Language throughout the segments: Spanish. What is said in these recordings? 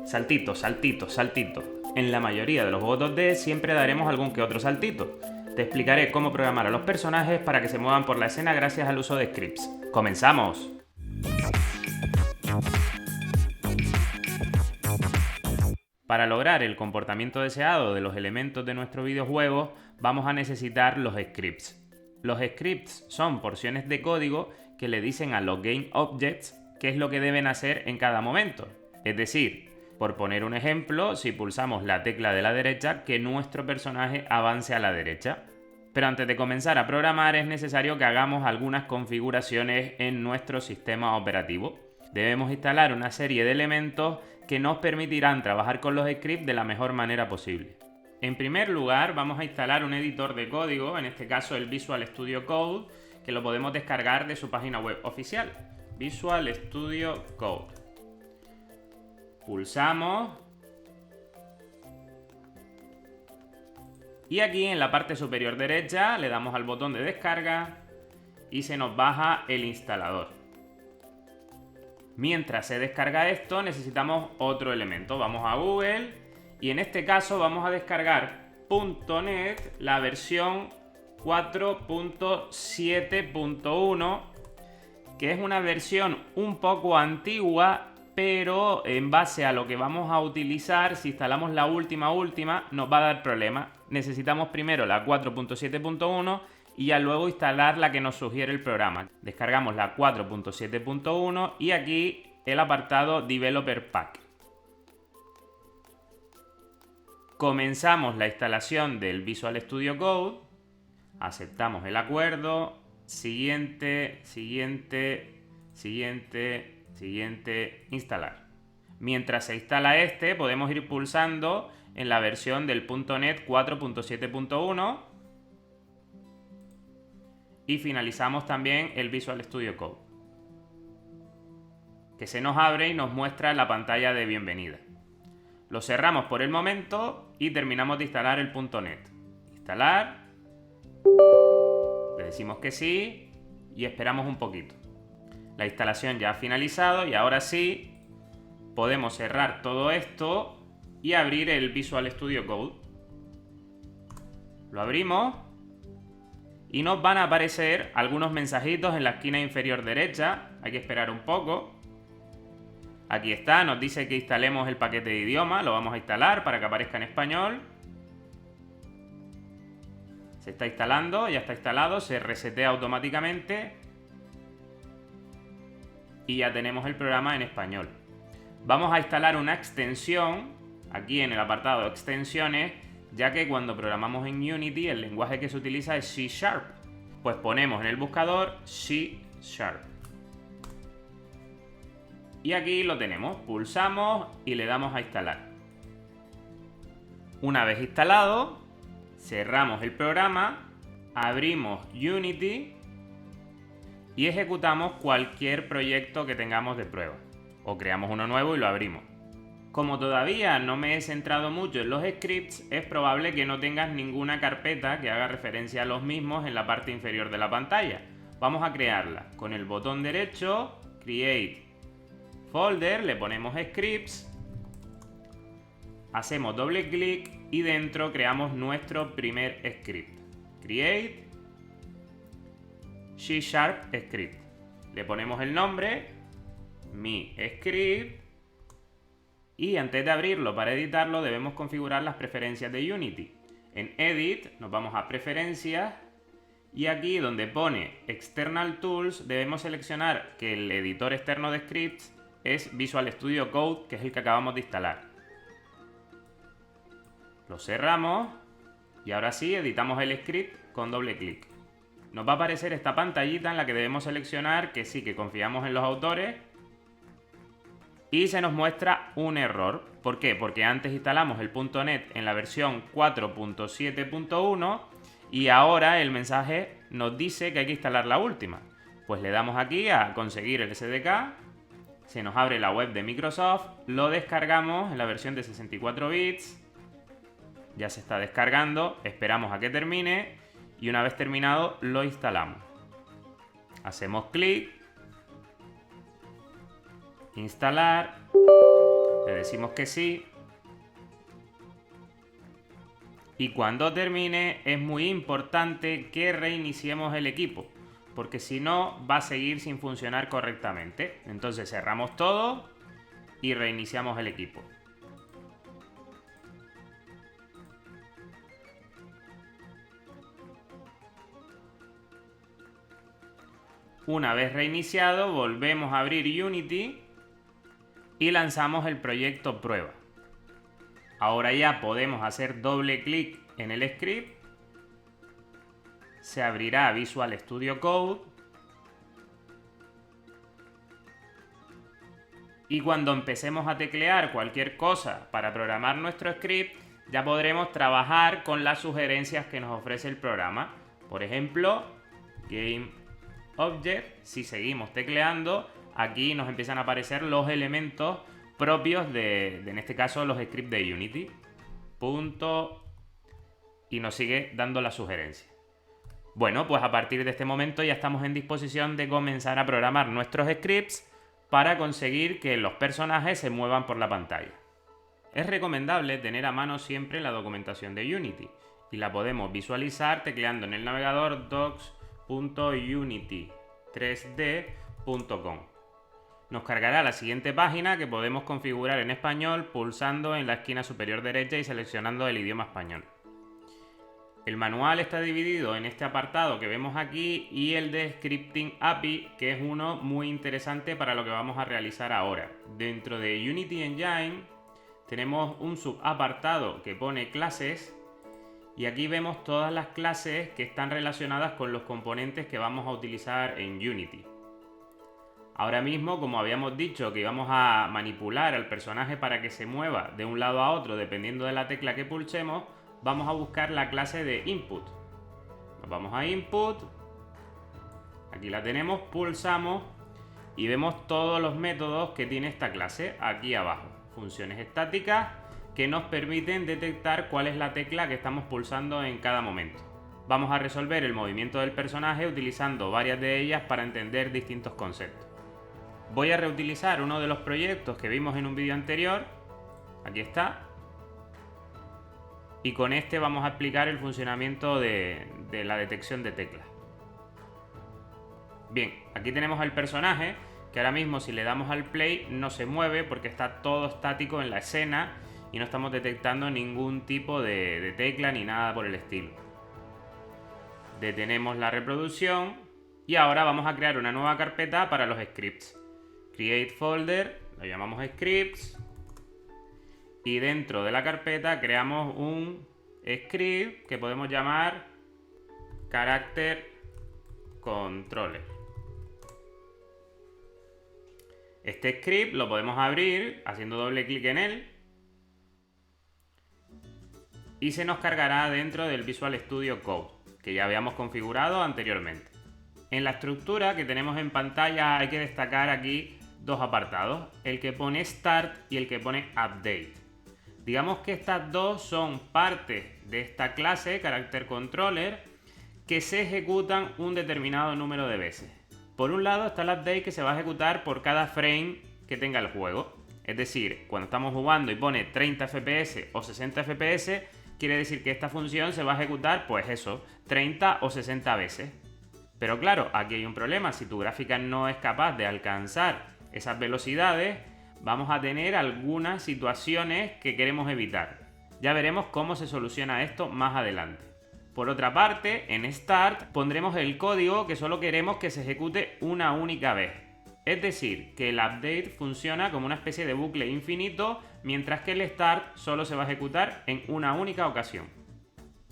Saltito, saltito, saltito. En la mayoría de los juegos 2D siempre daremos algún que otro saltito. Te explicaré cómo programar a los personajes para que se muevan por la escena gracias al uso de scripts. ¡Comenzamos! Para lograr el comportamiento deseado de los elementos de nuestro videojuego, vamos a necesitar los scripts. Los scripts son porciones de código que le dicen a los game objects qué es lo que deben hacer en cada momento. Es decir, por poner un ejemplo, si pulsamos la tecla de la derecha, que nuestro personaje avance a la derecha. Pero antes de comenzar a programar es necesario que hagamos algunas configuraciones en nuestro sistema operativo. Debemos instalar una serie de elementos que nos permitirán trabajar con los scripts de la mejor manera posible. En primer lugar, vamos a instalar un editor de código, en este caso el Visual Studio Code, que lo podemos descargar de su página web oficial, Visual Studio Code. Pulsamos y aquí en la parte superior derecha le damos al botón de descarga y se nos baja el instalador. Mientras se descarga esto necesitamos otro elemento. Vamos a Google y en este caso vamos a descargar .NET, la versión 4.7.1, que es una versión un poco antigua, pero en base a lo que vamos a utilizar, si instalamos la última, nos va a dar problema. Necesitamos primero la 4.7.1 y ya luego instalar la que nos sugiere el programa. Descargamos la 4.7.1 y aquí el apartado Developer Pack. Comenzamos la instalación del Visual Studio Code, aceptamos el acuerdo, siguiente, instalar. Mientras se instala podemos ir pulsando en la versión del .NET 4.7.1 y finalizamos también el Visual Studio Code, que se nos abre y nos muestra la pantalla de bienvenida. Lo cerramos por el momento y terminamos de instalar el .NET. Instalar, le decimos que sí y esperamos un poquito. La instalación ya ha finalizado y ahora sí podemos cerrar todo esto y abrir el Visual Studio Code. Lo abrimos y nos van a aparecer algunos mensajitos en la esquina inferior derecha. Hay que esperar un poco. Aquí está, nos dice que instalemos el paquete de idioma. Lo vamos a instalar para que aparezca en español. Se está instalando, ya está instalado, se resetea automáticamente. Y ya tenemos el programa en español. Vamos a instalar una extensión aquí en el apartado de extensiones, ya que cuando programamos en Unity el lenguaje que se utiliza es C#. Pues ponemos en el buscador C#. Y aquí lo tenemos, pulsamos y le damos a instalar. Una vez instalado, cerramos el programa, abrimos Unity y ejecutamos cualquier proyecto que tengamos de prueba. O creamos uno nuevo y lo abrimos. Como todavía no me he centrado mucho en los scripts, es probable que no tengas ninguna carpeta que haga referencia a los mismos en la parte inferior de la pantalla. Vamos a crearla. Con el botón derecho, Create Folder, le ponemos Scripts, hacemos doble clic y dentro creamos nuestro primer script. Create C# Script. Le ponemos el nombre, mi script, y antes de abrirlo para editarlo debemos configurar las preferencias de Unity. En Edit nos vamos a Preferencias y aquí donde pone External Tools debemos seleccionar que el editor externo de scripts es Visual Studio Code, que es el que acabamos de instalar. Lo cerramos y ahora sí editamos el script con doble clic. Nos va a aparecer esta pantallita en la que debemos seleccionar que sí, que confiamos en los autores. Y se nos muestra un error. ¿Por qué? Porque antes instalamos el .NET en la versión 4.7.1 y ahora el mensaje nos dice que hay que instalar la última. Pues le damos aquí a conseguir el SDK, se nos abre la web de Microsoft, lo descargamos en la versión de 64 bits, ya se está descargando, esperamos a que termine y una vez terminado lo instalamos. Hacemos clic, instalar Le decimos que sí. Y cuando termine es muy importante que reiniciemos el equipo, porque si no va a seguir sin funcionar correctamente. Entonces cerramos todo y reiniciamos el equipo. Una vez reiniciado, volvemos a abrir Unity y lanzamos el proyecto prueba. Ahora ya podemos hacer doble clic en el script. Se abrirá Visual Studio Code. Y cuando empecemos a teclear cualquier cosa para programar nuestro script, ya podremos trabajar con las sugerencias que nos ofrece el programa. Por ejemplo, Game Object, si seguimos tecleando, aquí nos empiezan a aparecer los elementos propios de en este caso, los scripts de Unity. Punto. Y nos sigue dando la sugerencia. Bueno, pues a partir de este momento ya estamos en disposición de comenzar a programar nuestros scripts para conseguir que los personajes se muevan por la pantalla. Es recomendable tener a mano siempre la documentación de Unity y la podemos visualizar tecleando en el navegador docs.unity3d.com. Nos cargará la siguiente página que podemos configurar en español pulsando en la esquina superior derecha y seleccionando el idioma español. El manual está dividido en este apartado que vemos aquí y el de Scripting API, que es uno muy interesante para lo que vamos a realizar ahora. Dentro de Unity Engine tenemos un subapartado que pone clases y aquí vemos todas las clases que están relacionadas con los componentes que vamos a utilizar en Unity. Ahora mismo, como habíamos dicho que íbamos a manipular al personaje para que se mueva de un lado a otro dependiendo de la tecla que pulsemos, vamos a buscar la clase de input. Nos vamos a input, aquí la tenemos, pulsamos y vemos todos los métodos que tiene esta clase aquí abajo. Funciones estáticas que nos permiten detectar cuál es la tecla que estamos pulsando en cada momento. Vamos a resolver el movimiento del personaje utilizando varias de ellas para entender distintos conceptos. Voy a reutilizar uno de los proyectos que vimos en un vídeo anterior. Aquí está. Y con este vamos a explicar el funcionamiento de la detección de teclas. Bien, aquí tenemos al personaje que ahora mismo si le damos al play no se mueve porque está todo estático en la escena y no estamos detectando ningún tipo de tecla ni nada por el estilo. Detenemos la reproducción y ahora vamos a crear una nueva carpeta para los scripts. Create folder, lo llamamos scripts. Y dentro de la carpeta creamos un script que podemos llamar Character Controller. Este script lo podemos abrir haciendo doble clic en él y se nos cargará dentro del Visual Studio Code que ya habíamos configurado anteriormente. En la estructura que tenemos en pantalla hay que destacar aquí dos apartados, el que pone Start y el que pone Update. Digamos que estas dos son partes de esta clase, Character Controller, que se ejecutan un determinado número de veces. Por un lado está el update que se va a ejecutar por cada frame que tenga el juego. Es decir, cuando estamos jugando y pone 30 FPS o 60 FPS, quiere decir que esta función se va a ejecutar, pues eso, 30 o 60 veces. Pero claro, aquí hay un problema. Si tu gráfica no es capaz de alcanzar esas velocidades, vamos a tener algunas situaciones que queremos evitar. Ya veremos cómo se soluciona esto más adelante. Por otra parte, en Start pondremos el código que solo queremos que se ejecute una única vez. Es decir, que el update funciona como una especie de bucle infinito, mientras que el Start solo se va a ejecutar en una única ocasión.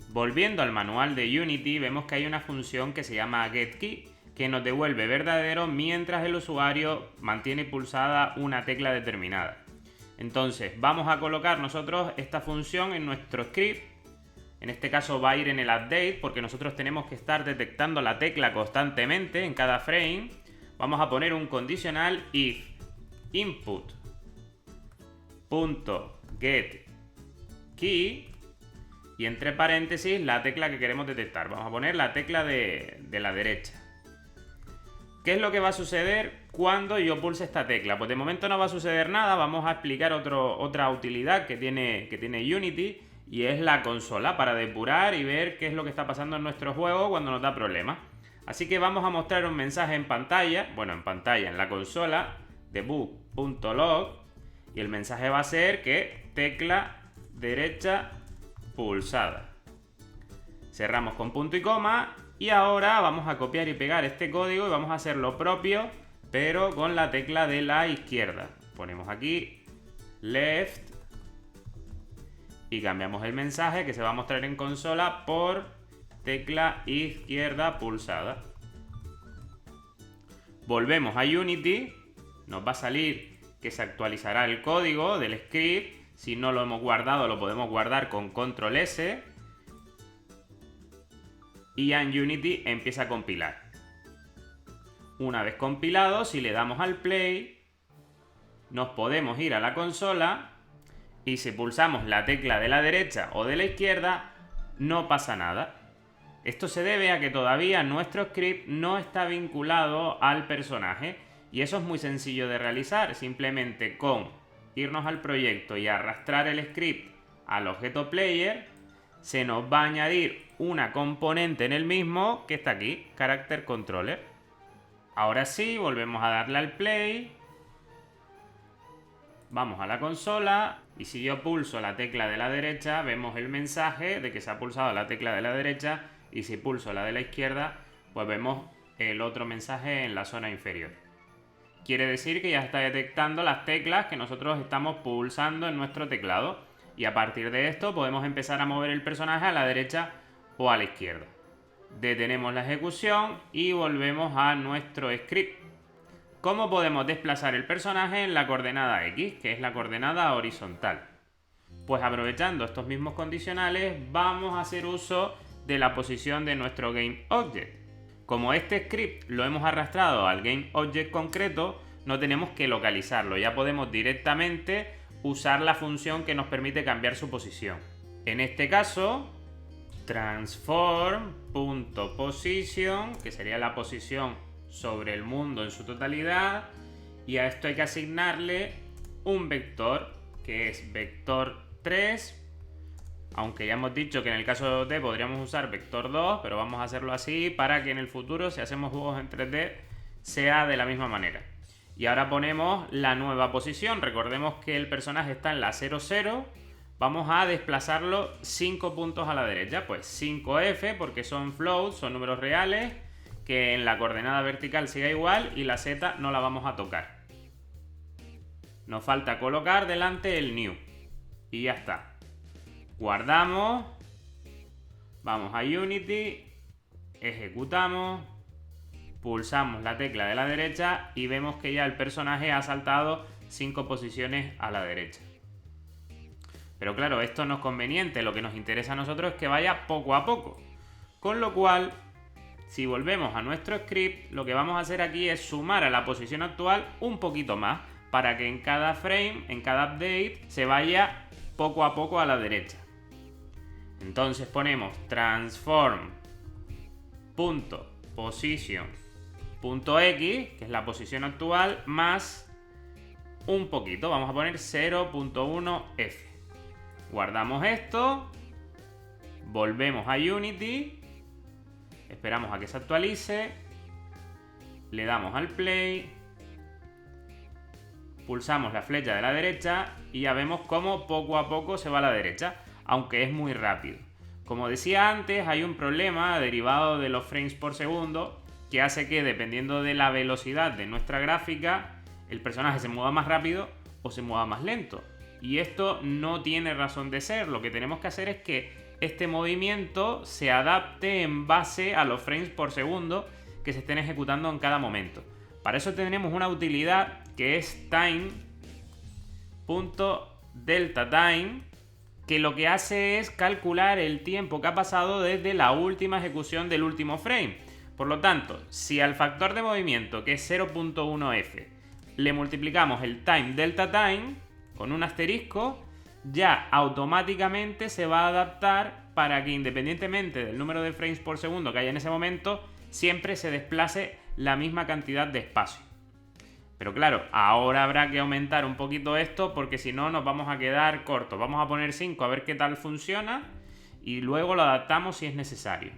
Volviendo al manual de Unity, vemos que hay una función que se llama getKey, que nos devuelve verdadero mientras el usuario mantiene pulsada una tecla determinada. Entonces vamos a colocar nosotros esta función en nuestro script. En este caso va a ir en el update porque nosotros tenemos que estar detectando la tecla constantemente en cada frame. Vamos a poner un condicional if input.getKey y entre paréntesis la tecla que queremos detectar. Vamos a poner la tecla de la derecha. ¿Qué es lo que va a suceder cuando yo pulse esta tecla. Pues de momento no va a suceder nada, vamos a explicar otra utilidad que tiene Unity, y es la consola, para depurar y ver qué es lo que está pasando en nuestro juego cuando nos da problemas. Así que vamos a mostrar un mensaje en pantalla, en la consola, debug.log, y el mensaje va a ser que tecla derecha pulsada. Cerramos con punto y coma, y ahora vamos a copiar y pegar este código y vamos a hacer lo propio, pero con la tecla de la izquierda. Ponemos aquí left y cambiamos el mensaje que se va a mostrar en consola por tecla izquierda pulsada. Volvemos a Unity, nos va a salir que se actualizará el código del script. Si no lo hemos guardado, lo podemos guardar con control S. Y ya en Unity empieza a compilar. Una vez compilado, si le damos al play, nos podemos ir a la consola, y si pulsamos la tecla de la derecha o de la izquierda, no pasa nada. Esto se debe a que todavía nuestro script no está vinculado al personaje, y eso es muy sencillo de realizar. Simplemente con irnos al proyecto y arrastrar el script al objeto player, se nos va a añadir una componente en el mismo que está aquí, Character Controller. Ahora sí, volvemos a darle al play. Vamos a la consola, y si yo pulso la tecla de la derecha, vemos el mensaje de que se ha pulsado la tecla de la derecha, y si pulso la de la izquierda, pues vemos el otro mensaje en la zona inferior. Quiere decir que ya está detectando las teclas que nosotros estamos pulsando en nuestro teclado, y a partir de esto podemos empezar a mover el personaje a la derecha o a la izquierda. Detenemos la ejecución y volvemos a nuestro script. ¿Cómo podemos desplazar el personaje en la coordenada X, que es la coordenada horizontal? Pues aprovechando estos mismos condicionales, vamos a hacer uso de la posición de nuestro GameObject. Como este script lo hemos arrastrado al GameObject concreto, no tenemos que localizarlo, ya podemos directamente usar la función que nos permite cambiar su posición. En este caso, transform.position, que sería la posición sobre el mundo en su totalidad, y a esto hay que asignarle un vector, que es vector 3, aunque ya hemos dicho que en el caso de podríamos usar vector 2, pero vamos a hacerlo así para que en el futuro, si hacemos juegos en 3D, sea de la misma manera. Y ahora ponemos la nueva posición. Recordemos que el personaje está en la 0, 0. Vamos a desplazarlo 5 puntos a la derecha, pues 5F, porque son floats, son números reales, que en la coordenada vertical siga igual, y la Z no la vamos a tocar. Nos falta colocar delante el new. Y ya está. Guardamos. Vamos a Unity. Ejecutamos. Pulsamos la tecla de la derecha y vemos que ya el personaje ha saltado 5 posiciones a la derecha. Pero claro, esto no es conveniente. Lo que nos interesa a nosotros es que vaya poco a poco. Con lo cual, si volvemos a nuestro script, lo que vamos a hacer aquí es sumar a la posición actual un poquito más, para que en cada frame, en cada update, se vaya poco a poco a la derecha. Entonces ponemos transform.position.x, que es la posición actual, más un poquito. Vamos a poner 0.1f. Guardamos esto. Volvemos a Unity. Esperamos a que se actualice. Le damos al play. Pulsamos la flecha de la derecha y ya vemos cómo poco a poco se va a la derecha, aunque es muy rápido. Como decía antes, hay un problema derivado de los frames por segundo que hace que, dependiendo de la velocidad de nuestra gráfica, el personaje se mueva más rápido o se mueva más lento. Y esto no tiene razón de ser. Lo que tenemos que hacer es que este movimiento se adapte en base a los frames por segundo que se estén ejecutando en cada momento. Para eso tenemos una utilidad que es time.deltaTime, que lo que hace es calcular el tiempo que ha pasado desde la última ejecución del último frame. Por lo tanto, si al factor de movimiento, que es 0.1f, le multiplicamos el time delta time con un asterisco, ya automáticamente se va a adaptar para que, independientemente del número de frames por segundo que haya en ese momento, siempre se desplace la misma cantidad de espacio. Pero claro, ahora habrá que aumentar un poquito esto porque si no nos vamos a quedar cortos. Vamos a poner 5 a ver qué tal funciona y luego lo adaptamos si es necesario.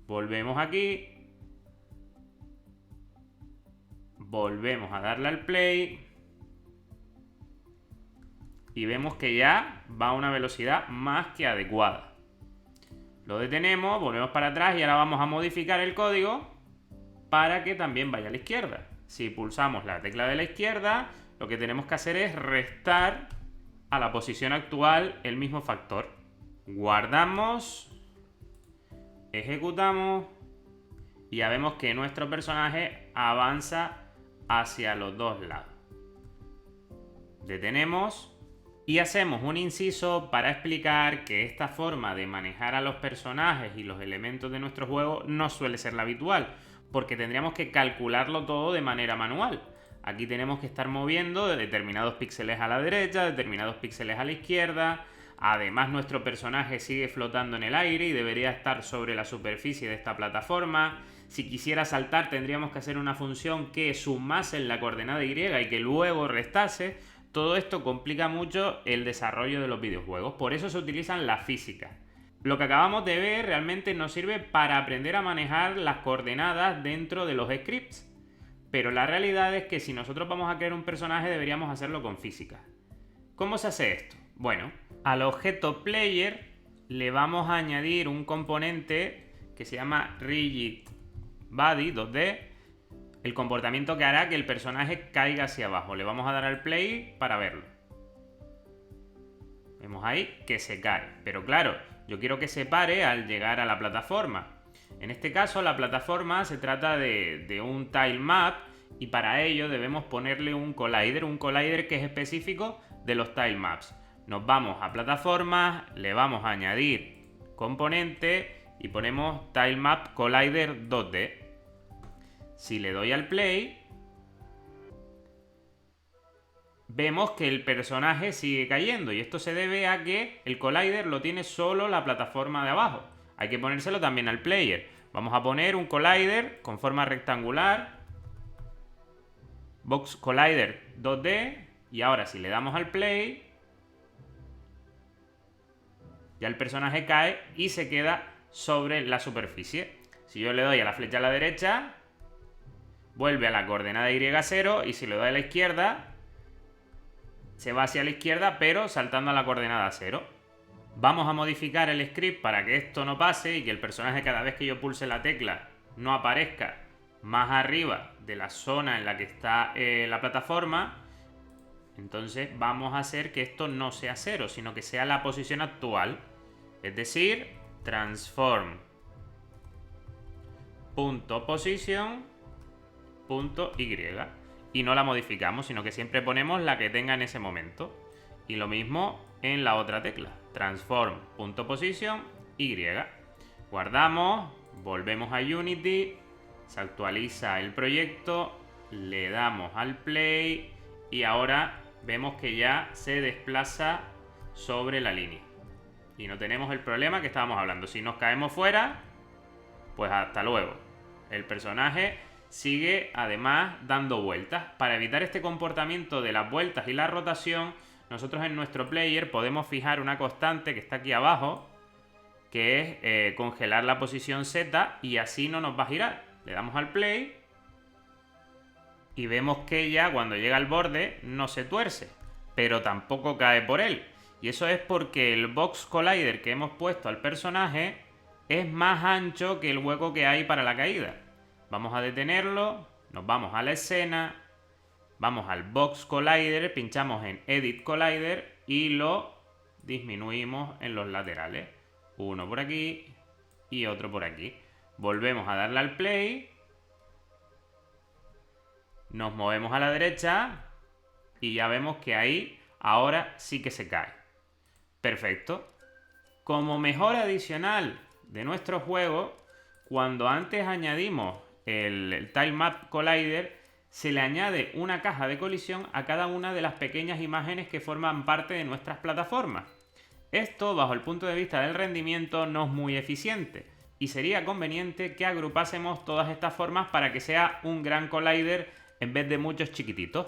Volvemos aquí. Volvemos a darle al play. Y vemos que ya va a una velocidad más que adecuada. Lo detenemos, volvemos para atrás y ahora vamos a modificar el código para que también vaya a la izquierda. Si pulsamos la tecla de la izquierda, lo que tenemos que hacer es restar a la posición actual el mismo factor. Guardamos, ejecutamos y ya vemos que nuestro personaje avanza hacia los dos lados. Detenemos y hacemos un inciso para explicar que esta forma de manejar a los personajes y los elementos de nuestro juego no suele ser la habitual, porque tendríamos que calcularlo todo de manera manual. Aquí tenemos que estar moviendo determinados píxeles a la derecha, determinados píxeles a la izquierda. Además, nuestro personaje sigue flotando en el aire y debería estar sobre la superficie de esta plataforma. Si quisiera saltar, tendríamos que hacer una función que sumase en la coordenada Y y que luego restase. Todo esto complica mucho el desarrollo de los videojuegos, por eso se utilizan las físicas. Lo que acabamos de ver realmente nos sirve para aprender a manejar las coordenadas dentro de los scripts. Pero la realidad es que si nosotros vamos a crear un personaje deberíamos hacerlo con física. ¿Cómo se hace esto? Bueno, al objeto player le vamos a añadir un componente que se llama rigid body 2D. El comportamiento que hará que el personaje caiga hacia abajo. Le vamos a dar al play para verlo. Vemos ahí que se cae. Pero claro, yo quiero que se pare al llegar a la plataforma. En este caso, la plataforma se trata de un tile map y para ello debemos ponerle un collider que es específico de los tile maps. Nos vamos a plataformas, le vamos a añadir componente y ponemos tile map collider 2D. Si le doy al play, vemos que el personaje sigue cayendo y esto se debe a que el collider lo tiene solo la plataforma de abajo. Hay que ponérselo también al player. Vamos a poner un collider con forma rectangular, box collider 2D y ahora si le damos al play, ya el personaje cae y se queda sobre la superficie. Si yo le doy a la flecha a la derecha, vuelve a la coordenada Y0 y si le doy a la izquierda, se va hacia la izquierda pero saltando a la coordenada 0. Vamos a modificar el script para que esto no pase y que el personaje cada vez que yo pulse la tecla no aparezca más arriba de la zona en la que está la plataforma. Entonces vamos a hacer que esto no sea 0, sino que sea la posición actual. Es decir, transform.position .y y no la modificamos, sino que siempre ponemos la que tenga en ese momento. Y lo mismo en la otra tecla, transform.position y. Guardamos, volvemos a Unity, se actualiza el proyecto, le damos al play y ahora vemos que ya se desplaza sobre la línea. Y no tenemos el problema que estábamos hablando. Si nos caemos fuera, pues hasta luego. El personaje sigue además dando vueltas. Para evitar este comportamiento de las vueltas y la rotación, nosotros en nuestro player podemos fijar una constante que está aquí abajo, que es congelar la posición Z y así no nos va a girar. Le damos al play y vemos que ya cuando llega al borde no se tuerce, pero tampoco cae por él. Y eso es porque el box collider que hemos puesto al personaje es más ancho que el hueco que hay para la caída. Vamos a detenerlo, nos vamos a la escena, vamos al box collider, pinchamos en edit collider y lo disminuimos en los laterales. Uno por aquí y otro por aquí. Volvemos a darle al play, nos movemos a la derecha y ya vemos que ahí ahora sí que se cae. Perfecto. Como mejora adicional de nuestro juego, cuando antes añadimos el Tile Map Collider, se le añade una caja de colisión a cada una de las pequeñas imágenes que forman parte de nuestras plataformas. Esto, bajo el punto de vista del rendimiento, no es muy eficiente y sería conveniente que agrupásemos todas estas formas para que sea un gran collider en vez de muchos chiquititos.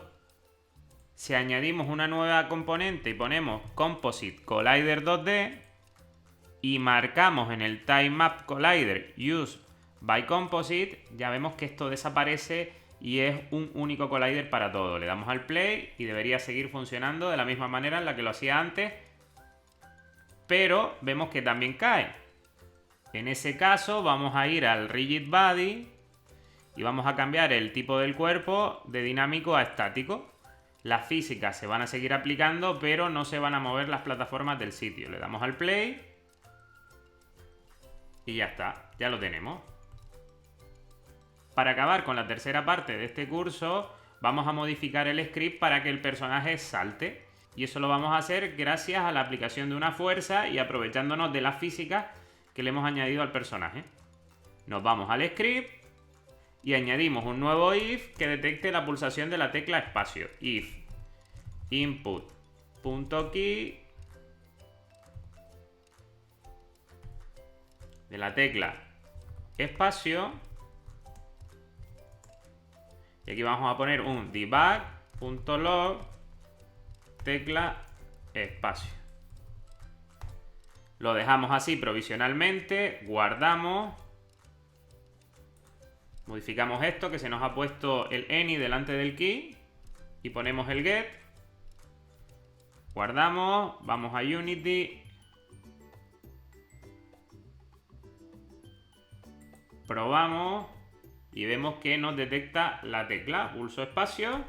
Si añadimos una nueva componente y ponemos Composite Collider 2D y marcamos en el Time Map Collider Use by Composite, ya vemos que esto desaparece y es un único collider para todo. Le damos al play y debería seguir funcionando de la misma manera en la que lo hacía antes, pero vemos que también cae. En ese caso vamos a ir al Rigid Body y vamos a cambiar el tipo del cuerpo de dinámico a estático. Las físicas se van a seguir aplicando, pero no se van a mover las plataformas del sitio. Le damos al play y ya está, ya lo tenemos. Para acabar con la tercera parte de este curso, vamos a modificar el script para que el personaje salte. Y eso lo vamos a hacer gracias a la aplicación de una fuerza y aprovechándonos de las físicas que le hemos añadido al personaje. Nos vamos al script y añadimos un nuevo if que detecte la pulsación de la tecla espacio. If input.key de la tecla espacio. Y aquí vamos a poner un debug.log tecla espacio. Lo dejamos así provisionalmente, guardamos, modificamos esto que se nos ha puesto el any delante del key y ponemos el get, guardamos, vamos a Unity, probamos y vemos que nos detecta la tecla, pulso espacio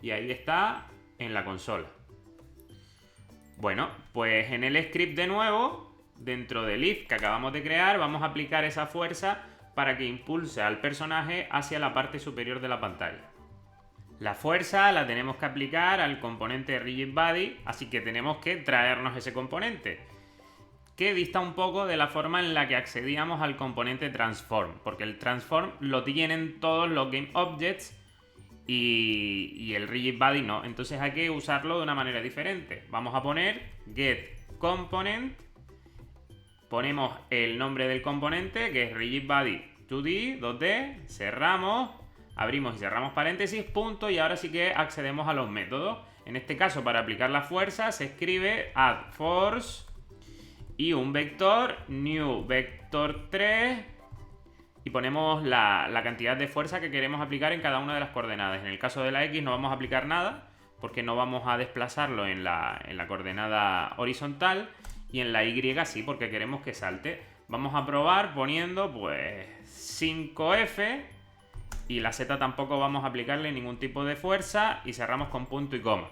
y ahí está en la consola. Bueno, pues en el script de nuevo, dentro del if que acabamos de crear, vamos a aplicar esa fuerza para que impulse al personaje hacia la parte superior de la pantalla. La fuerza la tenemos que aplicar al componente Rigid Body, así que tenemos que traernos ese componente, que dista un poco de la forma en la que accedíamos al componente Transform, porque el Transform lo tienen todos los Game Objects y el Rigid Body no. Entonces hay que usarlo de una manera diferente. Vamos a poner get component, ponemos el nombre del componente que es Rigid Body 2D, 2D, cerramos, abrimos y cerramos paréntesis, punto, y ahora sí que accedemos a los métodos. En este caso, para aplicar la fuerza se escribe add force y un vector new vector 3 y ponemos la cantidad de fuerza que queremos aplicar en cada una de las coordenadas. En el caso de la X no vamos a aplicar nada porque no vamos a desplazarlo en la coordenada horizontal, y en la Y sí, porque queremos que salte. Vamos a probar poniendo pues 5F y la Z tampoco vamos a aplicarle ningún tipo de fuerza y cerramos con punto y coma.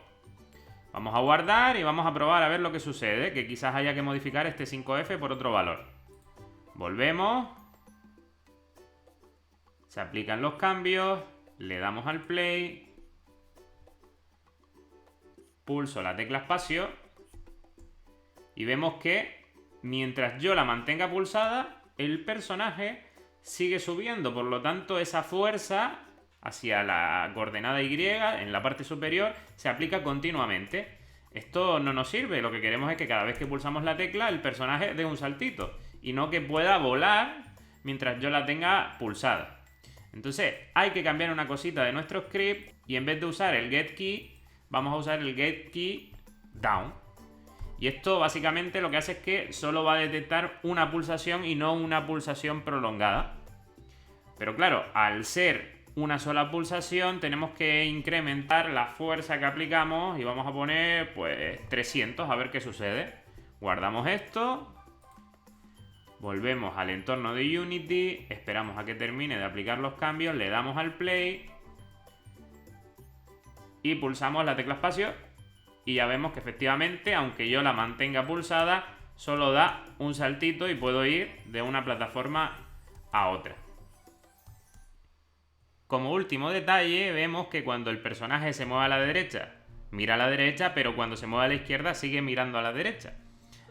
Vamos a guardar y vamos a probar a ver lo que sucede, que quizás haya que modificar este 5F por otro valor. Volvemos. Se aplican los cambios, le damos al play, pulso la tecla espacio y vemos que mientras yo la mantenga pulsada, el personaje sigue subiendo. Por lo tanto, esa fuerza hacia la coordenada Y en la parte superior se aplica continuamente. Esto no nos sirve, lo que queremos es que cada vez que pulsamos la tecla el personaje dé un saltito y no que pueda volar mientras yo la tenga pulsada. Entonces hay que cambiar una cosita de nuestro script y en vez de usar el getKey vamos a usar el getKey down. Y esto básicamente lo que hace es que solo va a detectar una pulsación y no una pulsación prolongada. Pero claro, al ser una sola pulsación tenemos que incrementar la fuerza que aplicamos y vamos a poner pues 300 a ver qué sucede. Guardamos esto, volvemos al entorno de Unity, esperamos a que termine de aplicar los cambios, le damos al play y pulsamos la tecla espacio y ya vemos que efectivamente, aunque yo la mantenga pulsada, solo da un saltito y puedo ir de una plataforma a otra. Como último detalle, vemos que cuando el personaje se mueve a la derecha, mira a la derecha, pero cuando se mueve a la izquierda sigue mirando a la derecha.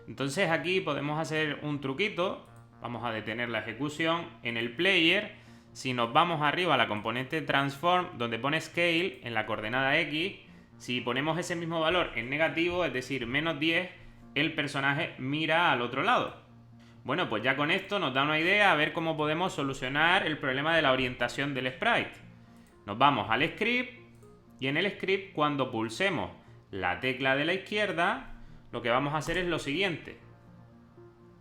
Entonces aquí podemos hacer un truquito, vamos a detener la ejecución en el player. Si nos vamos arriba a la componente Transform, donde pone Scale, en la coordenada X, si ponemos ese mismo valor en negativo, es decir, menos 10, el personaje mira al otro lado. Bueno, pues ya con esto nos da una idea a ver cómo podemos solucionar el problema de la orientación del sprite. Nos vamos al script y en el script, cuando pulsemos la tecla de la izquierda, lo que vamos a hacer es lo siguiente.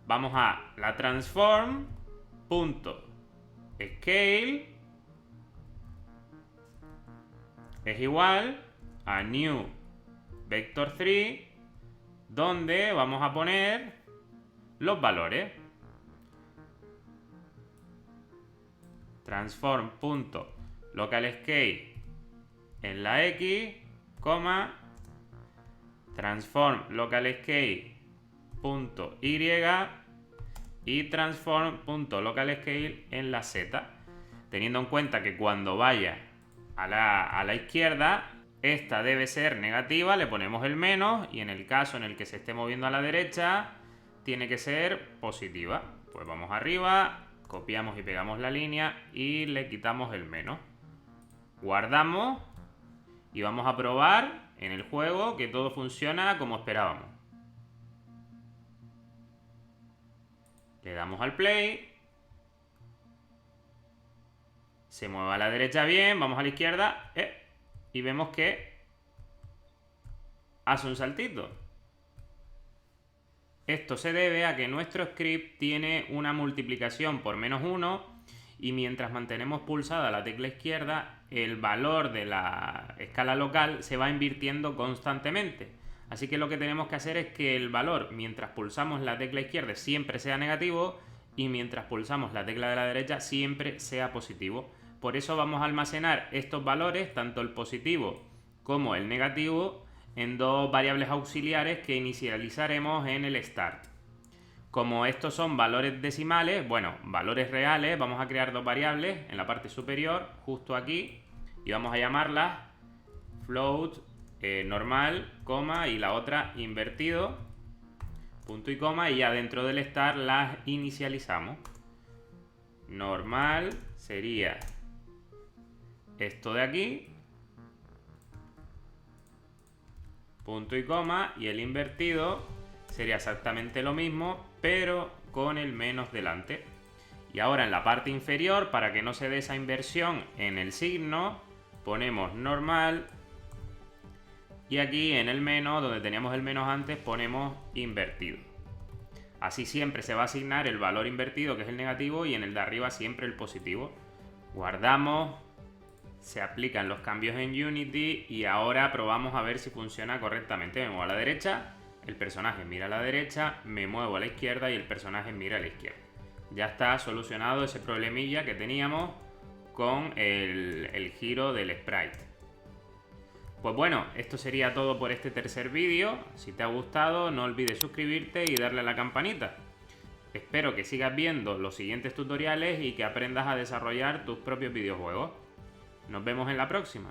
Vamos a la transform.scale es igual a new vector 3, donde vamos a poner los valores. Transform.localScale en la X, transform.localScale.y y transform.localScale en la Z. Teniendo en cuenta que cuando vaya a la izquierda, esta debe ser negativa, le ponemos el menos, y en el caso en el que se esté moviendo a la derecha, tiene que ser positiva. Pues vamos arriba, copiamos y pegamos la línea y le quitamos el menos. Guardamos y vamos a probar en el juego que todo funciona como esperábamos. Le damos al play. Se mueve a la derecha bien, vamos a la izquierda y vemos que hace un saltito. Esto se debe a que nuestro script tiene una multiplicación por -1 y mientras mantenemos pulsada la tecla izquierda, el valor de la escala local se va invirtiendo constantemente. Así que lo que tenemos que hacer es que el valor, mientras pulsamos la tecla izquierda, siempre sea negativo y mientras pulsamos la tecla de la derecha siempre sea positivo. Por eso vamos a almacenar estos valores, tanto el positivo como el negativo, en dos variables auxiliares que inicializaremos en el start. Como estos son valores decimales, bueno, valores reales, vamos a crear dos variables en la parte superior, justo aquí, y vamos a llamarlas float normal, coma, y la otra invertido, punto y coma, y ya dentro del start las inicializamos. Normal sería esto de aquí, punto y coma, y el invertido sería exactamente lo mismo, pero con el menos delante. Y ahora en la parte inferior, para que no se dé esa inversión en el signo, ponemos normal, y aquí en el menos, donde teníamos el menos antes, ponemos invertido. Así siempre se va a asignar el valor invertido, que es el negativo, y en el de arriba siempre el positivo. Guardamos, se aplican los cambios en Unity y ahora probamos a ver si funciona correctamente. Me muevo a la derecha, el personaje mira a la derecha, me muevo a la izquierda y el personaje mira a la izquierda. Ya está solucionado ese problemilla que teníamos con el giro del sprite. Pues bueno, esto sería todo por este tercer vídeo. Si te ha gustado, no olvides suscribirte y darle a la campanita. Espero que sigas viendo los siguientes tutoriales y que aprendas a desarrollar tus propios videojuegos. Nos vemos en la próxima.